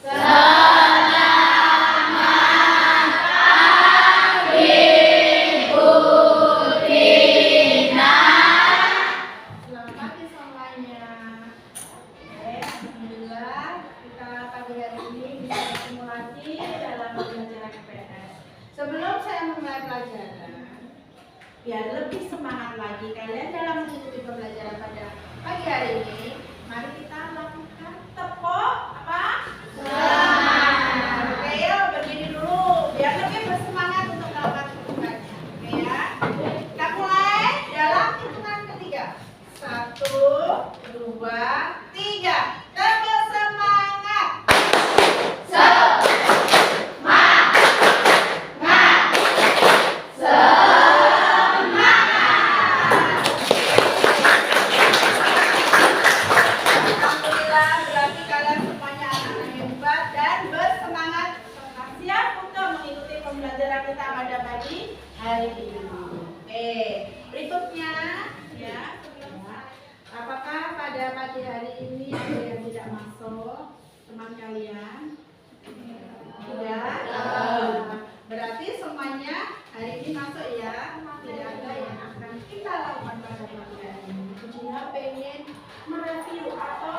Selamat pagi semuanya. Oke, alhamdulillah kita pagi hari ini bisa bertemu lagi dalam pembelajaran IPS. Sebelum saya memulai pelajaran, biar lebih semangat lagi kalian dalam mengikuti pembelajaran pada pagi hari ini, mari kita lakukan tepuk apa? Semangat. Oke, yuk berdiri dulu biar lebih bersemangat untuk melakukan tugasnya. Oke ya. Kita mulai dalam hitungan ketiga. 1, 2, 3. Tepuk semangat. Alhamdulillah, berarti kalian semuanya anak hebat dan bersemangat serta siap untuk mengikuti pembelajaran kita pada pagi hari ini. Oke, berikutnya ya, apakah pada pagi hari ini ada yang tidak masuk teman kalian? Tidak. Berarti semuanya hari ini masuk ya. Tidak ada yang akan kita lakukan pada pagi hari ini. Dia pengen mereview atau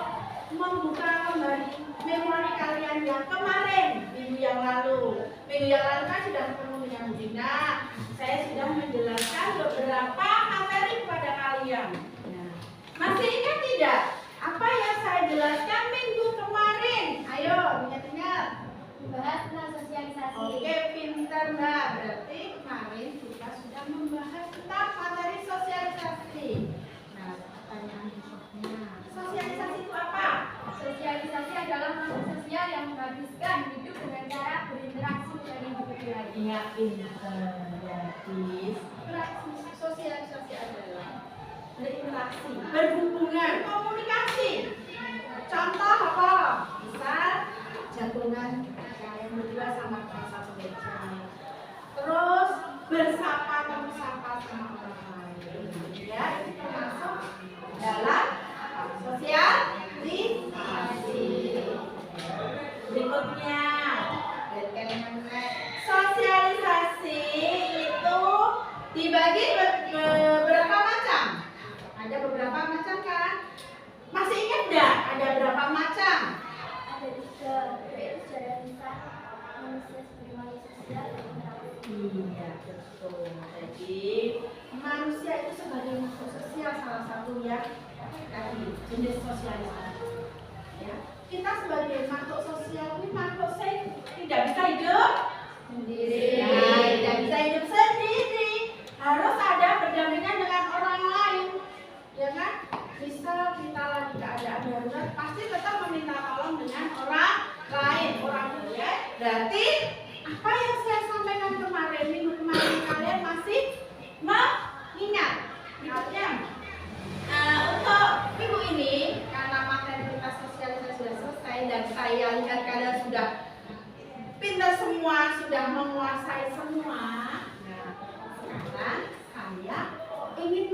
membuka kembali memori kalian yang kemarin minggu yang lalu. Minggu yang lalu kan sudah ketemu dengan Bu Dina. Saya sudah menjelaskan beberapa materi kepada kalian. Masih ingat tidak? Apa yang saya jelaskan minggu kemarin? Ayo, ingat-ingat. Membahas tentang sosialisasi. Oke, pintar Mbak. Berarti kemarin kita sudah membahas tentang materi sosialisasi. Nah, pertanyaan berikutnya. Sosialisasi itu apa? Sosialisasi adalah makhluk sosial yang menghabiskan hidup dengan cara berinteraksi dengan individu lain. Ingat pintar. Jadi, sosialisasi adalah berinteraksi, berhubungan, komunikasi. Contoh apa? Misal jagongan kalian berdua sama satu meja. Terus bersapa sama orang lain. Ya, itu termasuk dalam sosialisasi. Berikutnya, sosialisasi itu dibagi beberapa macam. Ada beberapa macam kan? Masih ingat enggak? Ada berapa macam? Ada 3, yaitu secara lisan, manusia sebagai makhluk sosial dan interaksi. Iya, betul. Jadi manusia itu sebagai makhluk sosial salah satu yang tadi jenis sosialisasi. Ya, kita sebagai makhluk sosial ini makhluk tidak bisa hidup sendiri. Nah, tidak bisa hidup sendiri. Harus ada berdampingan dengan orang lain. Ya kan? Misal kita lagi keadaan darurat, pasti tetap meminta tolong dengan orang lain, orang lain. Berarti apa yang saya sampaikan kemarin, minggu kemarin kalian masih mengingat? Artinya untuk minggu ini karena materi kita sosialisasi sudah selesai dan saya lihat kalian sudah pintar semua, sudah menguasai semua. Nah, sekarang saya ingin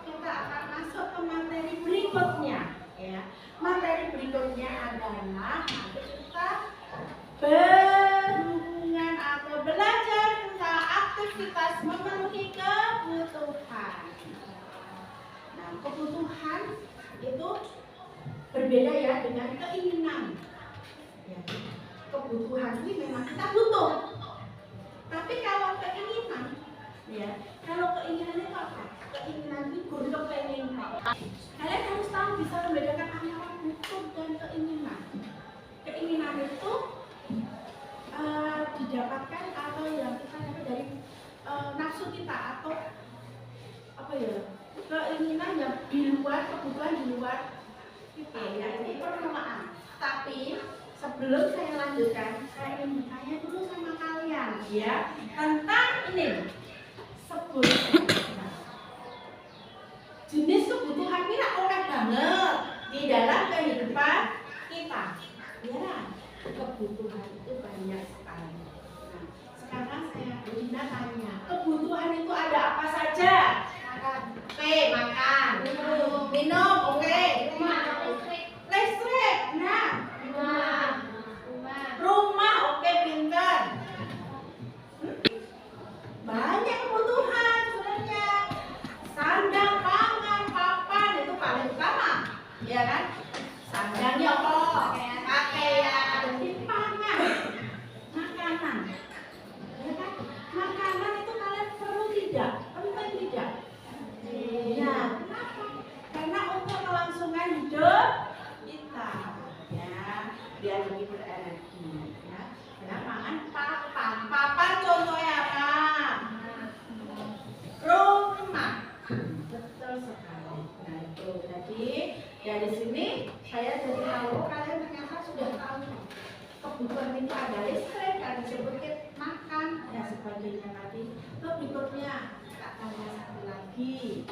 kita akan masuk ke materi berikutnya. Ya, materi berikutnya adalah nanti kita berhubungan atau belajar tentang aktivitas memenuhi kebutuhan. Nah, kebutuhan itu berbeda ya dengan keinginan. Ya, kebutuhan ini memang kita butuh. Tapi kalau keinginan, ya, kalau keinginan itu apa? Keinginan itu kepengen. Kalian harus tahu bisa membedakan antara butuh dan keinginan. Keinginan itu didapatkan atau yang kita dapat dari nafsu kita atau apa ya? Keinginan yang di luar, kebutuhan di luar kita. Ya, ini permulaan. Tapi sebelum saya lanjutkan, saya ingin bertanya dulu sama kalian ya tentang ini. Jenis kebutuhan kita oleh banget di dalam kehidupan kita. Ya, kebutuhan itu banyak sekali. Nah, sekarang saya Dina tanya, kebutuhan itu ada apa saja? Makan. Oke, makan. Minum. Oke. Rumah, listrik. Listrik. Nah, Rumah. Betul sekali. Nah itu, jadi dari sini saya jadi tahu kalian ternyata sudah tahu kebutuhan itu ada listrik, ada sedikit makan, dan sebagainya tadi. Terus berikutnya kita tanya satu lagi,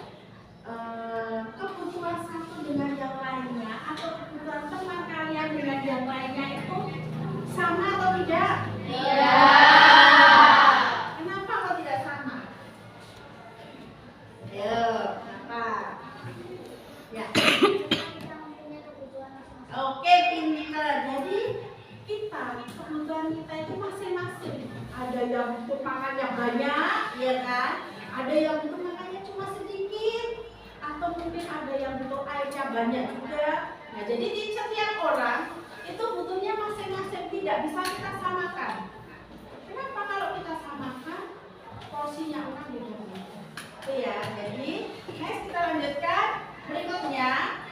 kebutuhan satu dengan yang lainnya atau kebutuhan teman kalian dengan yang lainnya itu sama atau tidak? Iya. Kenapa kok tidak sama? Ayo, kenapa? Ya. Oke, pinter. Jadi kita kebutuhan kita itu masing-masing. Ada yang butuh makan yang banyak, ya kan? Ada yang butuh makannya cuma sedikit, atau mungkin ada yang butuh airnya banyak juga. Nah, jadi di setiap orang itu butuhnya masing-masing, tidak bisa kita samakan. Kenapa kalau kita samakan porsinya orang beda-beda? Itu ya. Jadi, next kita lanjutkan berikutnya.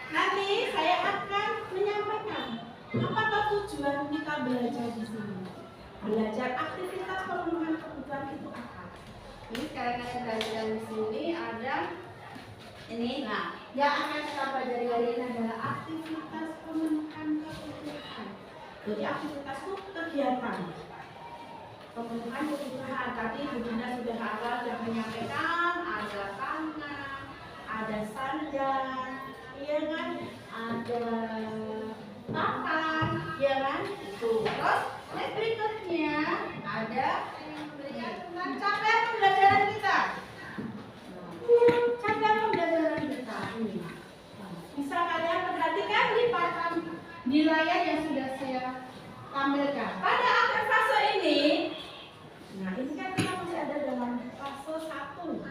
Nanti saya akan menyampaikan apa tujuan kita belajar di sini. Belajar aktivitas pemenuhan kebutuhan itu apa? Ini sekarang saya belajar di sini ada ini. Nah, yang akan kita pelajari hari ini adalah aktivitas pemenuhan kebutuhan. Jadi aktivitas itu kegiatan pemenuhan kebutuhan. Tadi Bu Dina sudah awal sudah menyampaikan ada tanah, ada sandang, iya kan? Ada papan, ya kan? Itu. Terus next berikutnya ada tentang capaian pembelajaran kita. Capaian pembelajaran kita ini. Bisa kalian perhatikan di papan di layar yang sudah saya tampilkan. Pada akhir fase ini, nah ini kan kita masih ada dalam fase 1.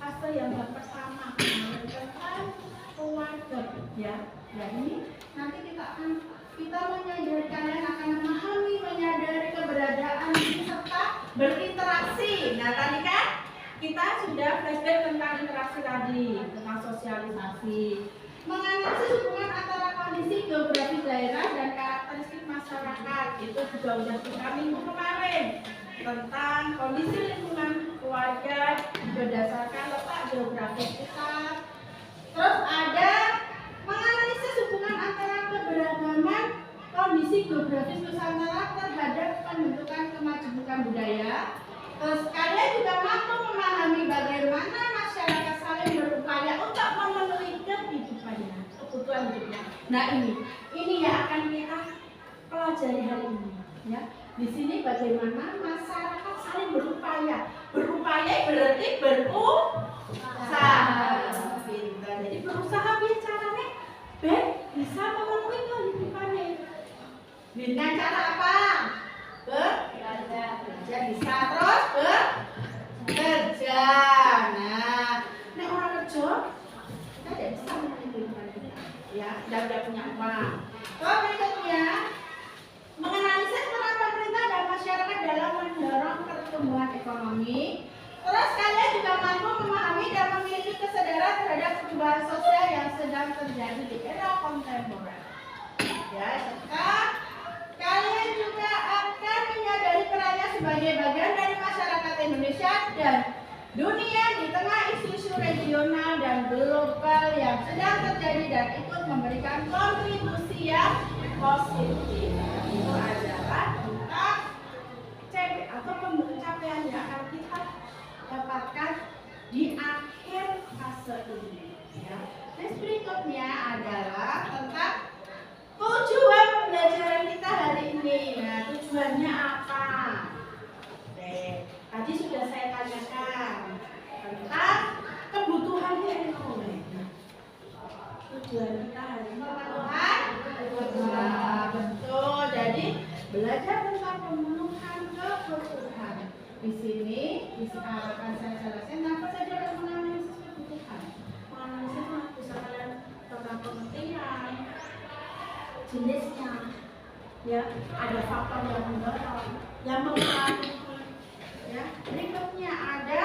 Fase yang pertama tentang keluarga, ya. Nah ini nanti kita menyadari, kalian akan memahami, menyadari keberadaan serta berinteraksi. Nah tadi kan kita sudah flashback tentang interaksi tadi, tentang sosialisasi, menganalisis hubungan antara kondisi geografi daerah dan karakteristik masyarakat. Itu juga sudah kita minggu kemarin tentang kondisi lingkungan keluarga berdasarkan letak geografis kita. Terus ada menganalisis hubungan antara keberagaman kondisi geografis Nusantara terhadap pembentukan kemajemukan budaya. Terus kalian juga mampu memahami bagaimana masyarakat saling berupaya untuk memenuhi kehidupannya, kebutuhan hidupnya. Nah ini yang akan kita pelajari hari ini, ya. Di sini bagaimana masyarakat saling berupaya. Berupaya berarti berusaha. Jadi berusaha bicaranya bisa memenuhi kehidupannya. Dengan cara apa? Bekerja. Bisa terus bekerja. Nah, nek orang kerja kita tidak bisa memenuhi kehidupan kita. Ya, tidak punya uang. Terus berikutnya menganalisis peran pemerintah dan masyarakat dalam mendorong pertumbuhan ekonomi. Terus kalian juga mampu memahami dan memiliki kesadaran terhadap perubahan sosial yang sedang terjadi di era kontemporer. Ya, serta kalian juga akan menyadari perannya sebagai bagian dari masyarakat Indonesia dan dunia di tengah isu-isu regional dan global yang sedang terjadi dan ikut memberikan kontribusi yang positif. Itu adalah tentang CP atau pencapaian yang akan kita dapatkan di akhir fase ini. Ya. Next berikutnya adalah tentang tujuan pembelajaran kita hari ini. Nah, tujuannya apa? Oke, tadi sudah saya tanyakan tentang kebutuhan ekonomi. Tujuan kita hari ini pemenuhan kebutuhan. Betul. Jadi belajar tentang pemenuhan kebutuhan. Di sini akan saya jelaskan apa saja yang menganalisis kebutuhan. Menganalisis bisa kalian tentang kepentingan, jenisnya, ya, ada faktor yang mendorong, yang mempengaruhi, ya. Berikutnya ada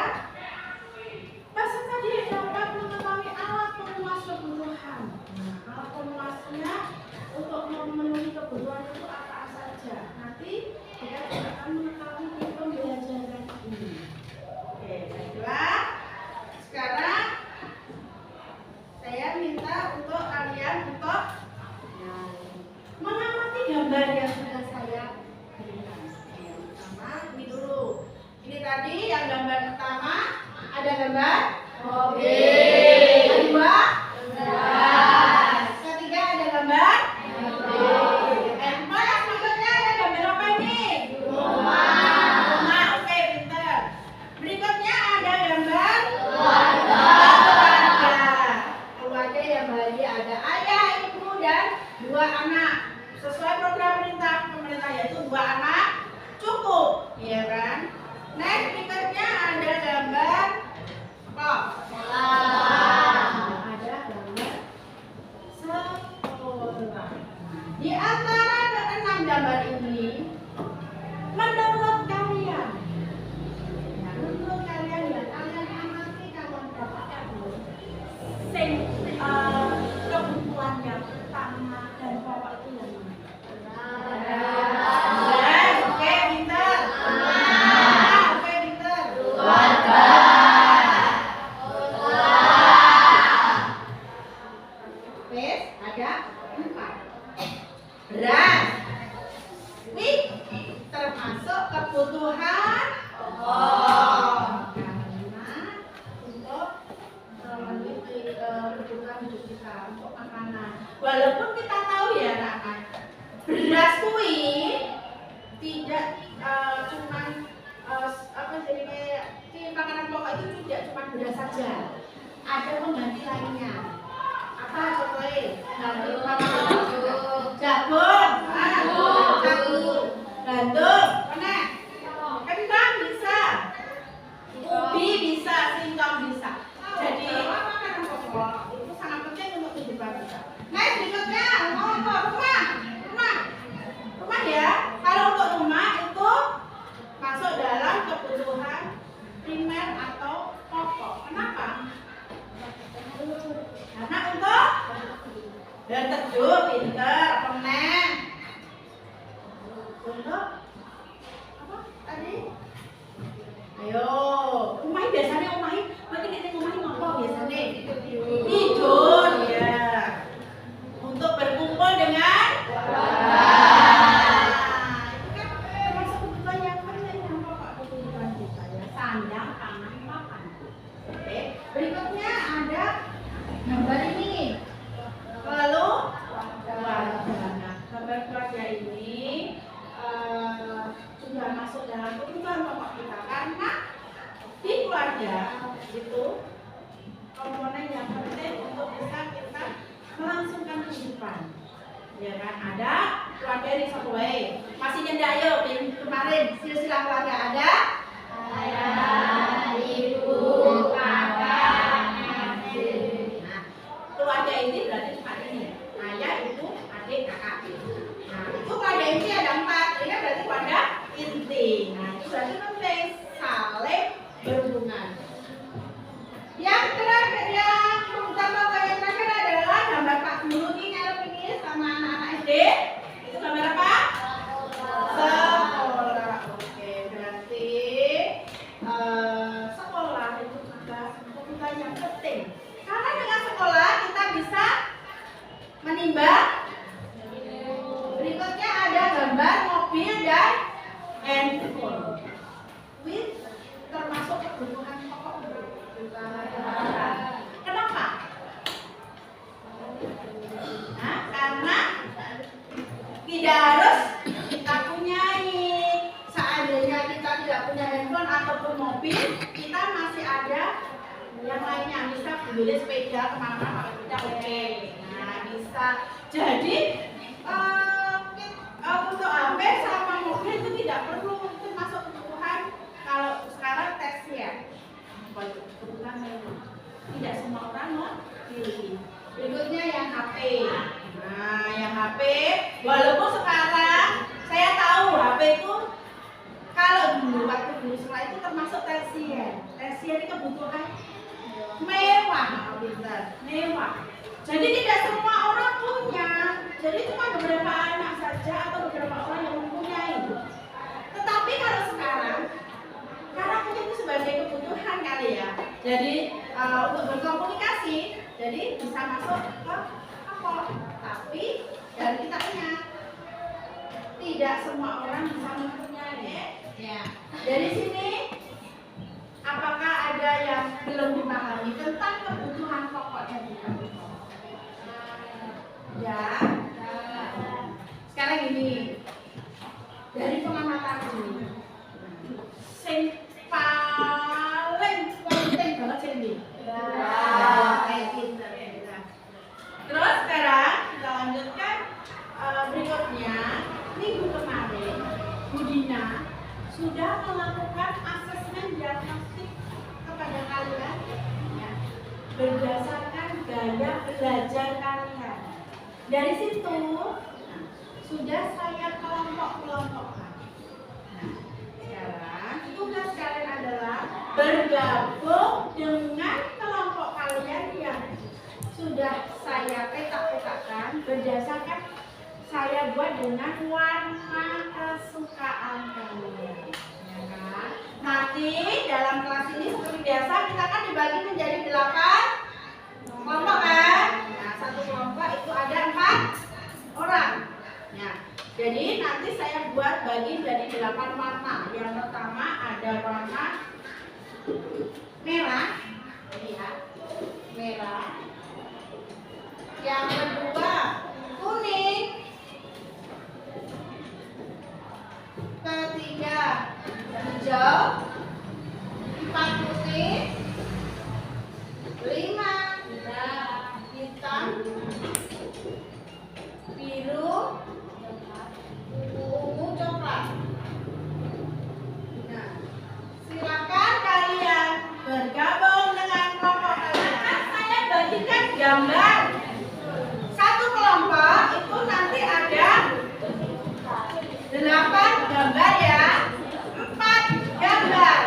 peserta didik dapat mengetahui alat pemuas kebutuhan. Nah, alat pemuasnya untuk memenuhi kebutuhan itu apa saja. Nanti kita akan mengetahui di pembelajaran ini. Oke, baiklah. Sekarang Mobil. Kedua, Beras. ketiga ada gambar handphone. Maksudnya ada gambar apa ini? Rumah. Oke, pintar. Berikutnya ada gambar keluarga. Keluarga yang bahagia, ada ayah, ibu, dan 2 anak. Sesuai program pemerintah yaitu 2 anak cukup, iya kan? Next, berikutnya ada gambar apa? Ada gambar sekolah. Di antara ke-6 gambar ini, menurut kalian ya, kalian amati kawan berapa sing kebutuhan yang utama dan pokok itu yang mana? Oke, pintar. Oke, pintar. Wes, ada 4. Beras. Wih, termasuk kebutuhan karena untuk memenuhi kebutuhan hidup kita untuk makanan. Walaupun kita tahu ya anak-anak, beras kui tidak cuman apa jadi kayak di makanan pokok itu tidak cuma beras saja, ada pengganti lainnya. Apa contohnya? Ganti jagung, gandum, mana? Kentang bisa, ubi bisa, singkong bisa. Jadi makanan pokok itu sangat penting untuk kehidupan kita. Next, berikutnya rumah ya. Kalau untuk rumah itu masuk dalam kebutuhan primer atau pokok. Kenapa? Karena untuk dan teduh, pinter, pemen. Untuk apa tadi? Ayo, umahi biasanya bagi nenek umahi ngomong biasanya tidur ya. Untuk berkumpul dengan itu kan termasuk kebutuhan yang penting yang pokok kebutuhan kita ya. Sandang, pangan, makan. Oke, berikutnya ada gambar ini. Lalu keluarga. Nah, gambar keluarga ini sudah masuk dalam kebutuhan pokok kita karena di keluarga itu komponen yang penting untuk bisa kita melangsungkan kehidupan. Ya kan, ada keluarga ini sesuai. Masih nyendak ayo kemarin silsilah keluarga ada ayah, ibu, kakak, adik. Nah, keluarga ini berarti cuma ini. Ayah, ibu, adik, kakak. Nah, itu keluarga inti ada 4. Ini kan berarti keluarga inti. Nah, itu berarti penting saling berhubungan. Yang terakhir, yang utama yang terakhir adalah gambar Pak Guru ini ngarep ini sama anak-anak SD. Itu gambar apa? Sekolah. Oke, berarti sekolah itu juga kebutuhan yang penting. Karena dengan sekolah kita bisa menimbang. Berikutnya ada gambar mobil dan handphone. With termasuk kebutuhan pokok. Kenapa? Nah, karena tidak harus kita punyai. Seandainya kita tidak punya handphone ataupun mobil, kita masih ada yang lainnya. Bisa beli sepeda kemana-mana kalau tidak oke. Nah, bisa. Jadi untuk HP sama mobil itu tidak perlu, itu masuk kebutuhan. Kalau sekarang tes ya, kebutuhan memang tidak semua orang memiliki. Berikutnya yang HP. Nah, yang HP, walaupun sekarang saya tahu HP itu kalau dulu waktu dulu sekolah itu termasuk tersier. Tersier itu kebutuhan mewah, mewah. Jadi tidak semua orang punya. Jadi cuma beberapa anak saja atau beberapa orang yang mempunyai. Tetapi kalau sekarang, karena punya itu sebagai kebutuhan kali ya. Jadi untuk berkomunikasi, jadi bisa masuk ke apa? Tapi dari kita punya. Tidak semua orang bisa mempunyai. Ya. Dari sini apakah ada yang belum dipahami tentang kebutuhan pokok tadi? Ya. Sekarang ini dari pengamatan ini, yang paling penting banget ini. Terus sekarang kita lanjutkan berikutnya. Minggu kemarin Bu Dina sudah melakukan asesmen diagnostik kepada kalian ya, berdasarkan gaya belajar kalian. Dari situ sudah saya kelompok-kelompokkan. Nah, sekarang tugas kalian adalah bergabung dengan kelompok kalian yang sudah saya petak-petakkan berdasarkan saya buat dengan warna kesukaan kalian, ya kan? Nanti dalam kelas ini seperti biasa kita akan dibagi menjadi 8 kelompok kan? Nah, satu kelompok itu ada 4 orang. Ya, jadi nanti saya buat bagi jadi 8 warna. Yang pertama ada warna merah, ini ya, merah. Yang kedua kuning. Ketiga hijau, 4 putih, 5 hitam, biru, ungu, coklat. Nah, silakan kalian bergabung dengan kelompok kalian. Saya bagikan gambar. Satu kelompok itu nanti ada 8 gambar ya, 4 gambar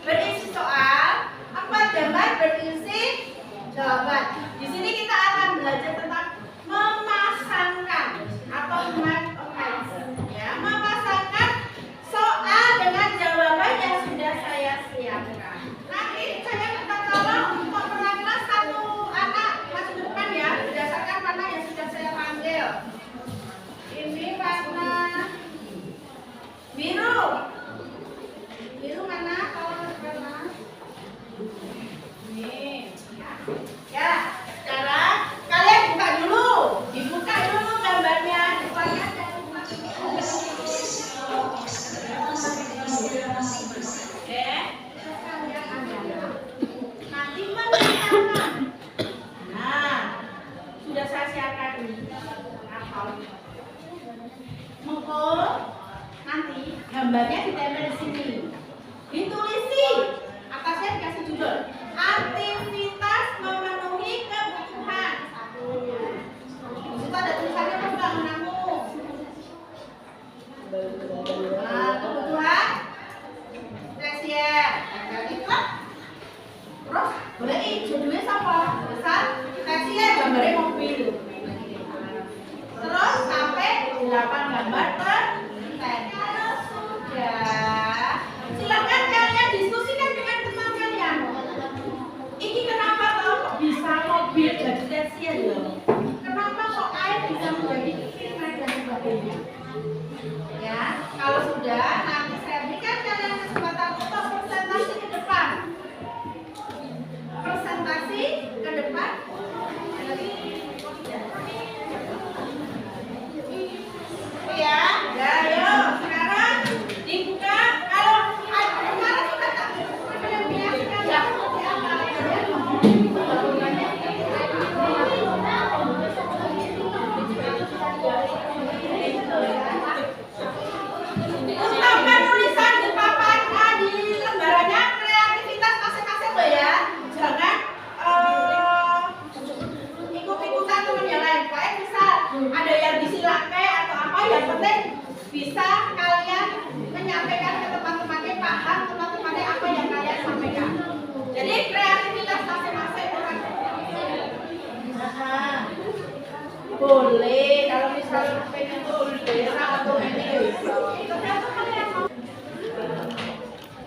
berisi soal, 4 gambar berisi jawaban. Di sini kita akan belajar tentang memasangkan atau ya, memasangkan soal dengan jawaban yang sudah saya siapkan. Nanti saya minta tolong untuk perwakilan satu anak maju ke depan ya, berdasarkan warna yang sudah saya panggil. Ini warna biru. Biru mana? Kalau warna ini. Ya, sekarang kalian buka dulu. Dibuka dulu gambarnya. Rupanya jangan buka dulu. Oke. Nanti menanyakan. Nah, sudah saya siapkan ini. Mengkul nanti gambarnya ditempel di sini. Ditulisi atasnya dikasih judul aktivitas memenuhi kebutuhan. Di situ ada tulisannya pembangunanmu. Nah, kebutuhan spesial. Jadi terus boleh judulnya siapa? Besar spesial gambarnya mobil. Terus sampai 8 gambar per kalau sudah silakan kalian diskusikan dengan teman kalian. Ini kenapa kok bisa mobil jadi spesial ya? Kenapa kok air bisa menjadi kiriman dan sebagainya? Ya, kalau sudah nanti saya berikan kalian kesempatan untuk presentasi ke depan. Presentasi ke depan. Ya, ayo sekarang dibuka. Kalau kemarin kita tak ya. Untuk penulisan di papan di lembarannya kreativitas masing-masing loh ya. Jangan ikut-ikutan teman yang lain. Kayak misal ada yang disilakan atau apa, yang penting bisa kalian menyampaikan ke teman-temannya, paham teman-temannya apa yang kalian sampaikan. Jadi kreativitas masing-masing orang. Boleh kalau misalnya pengen tulis atau ini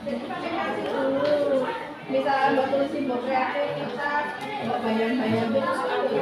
jadi pakai kasih dulu. Misalnya buat tulisin buat kreativitas, buat bayang-bayang itu sekali.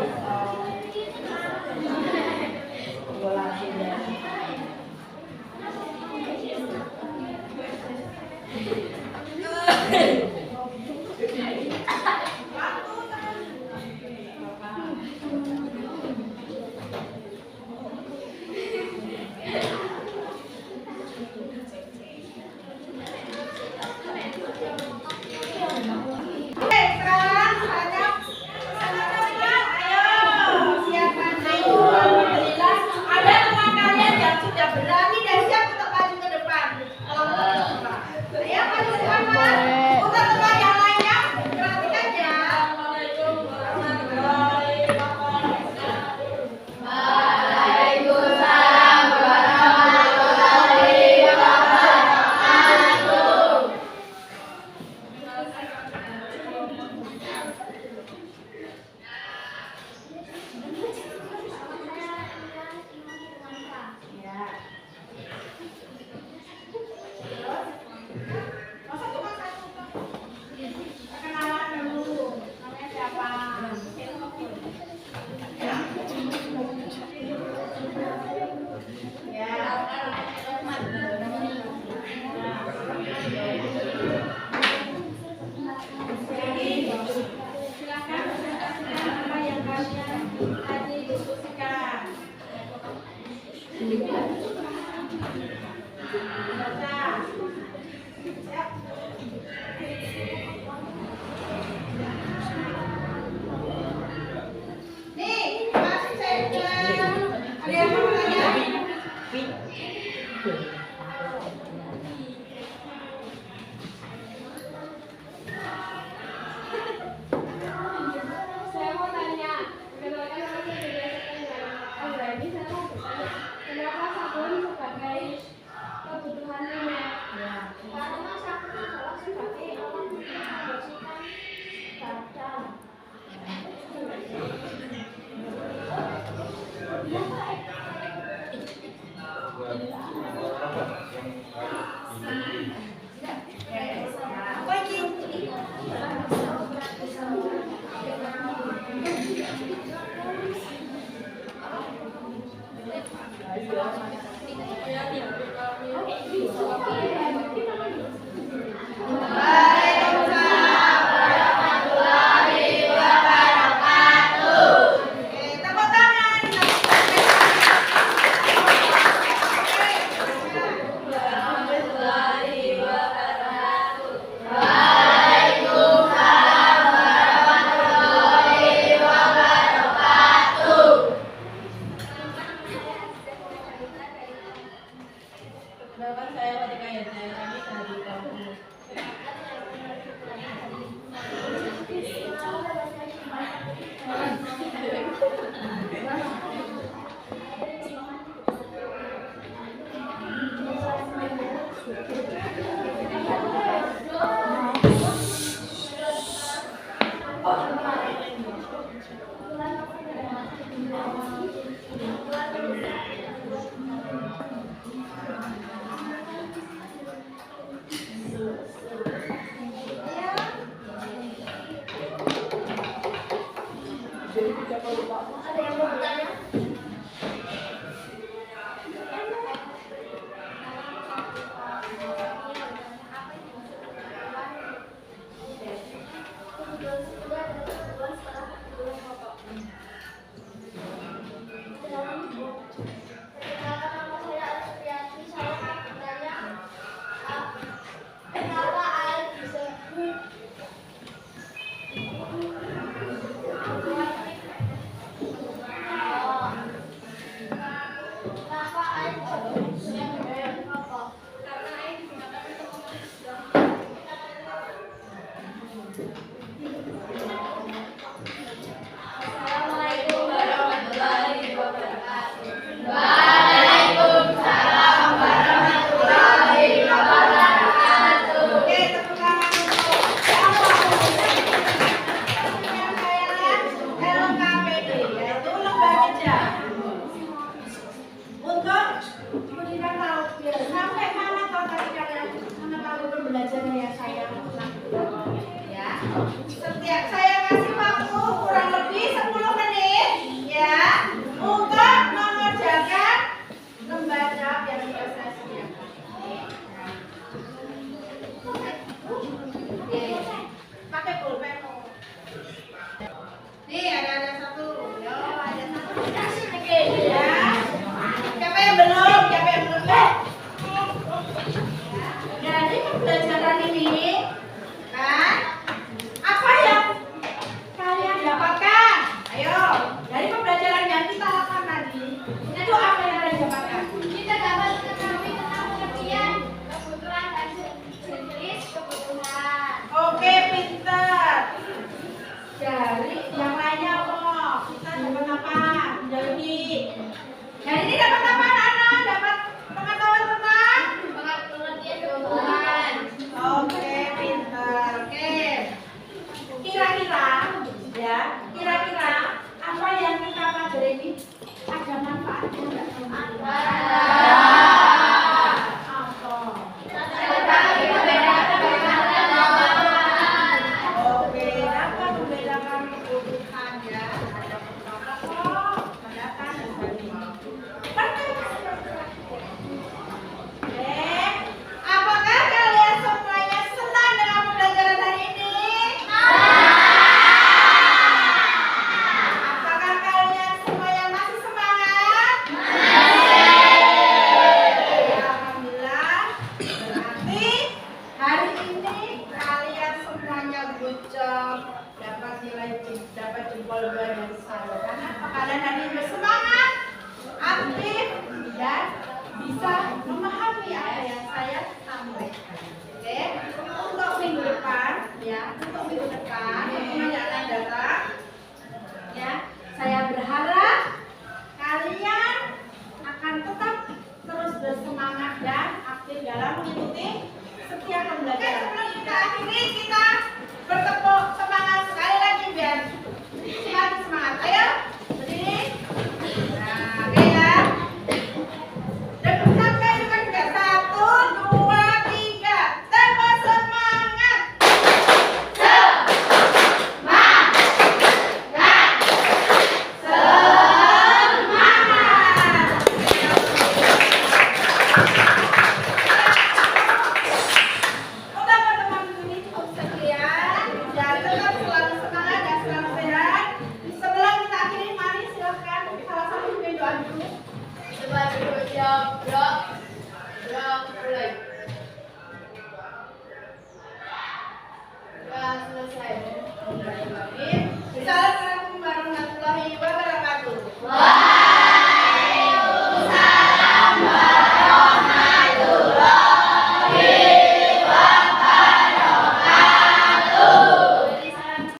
bisa memahami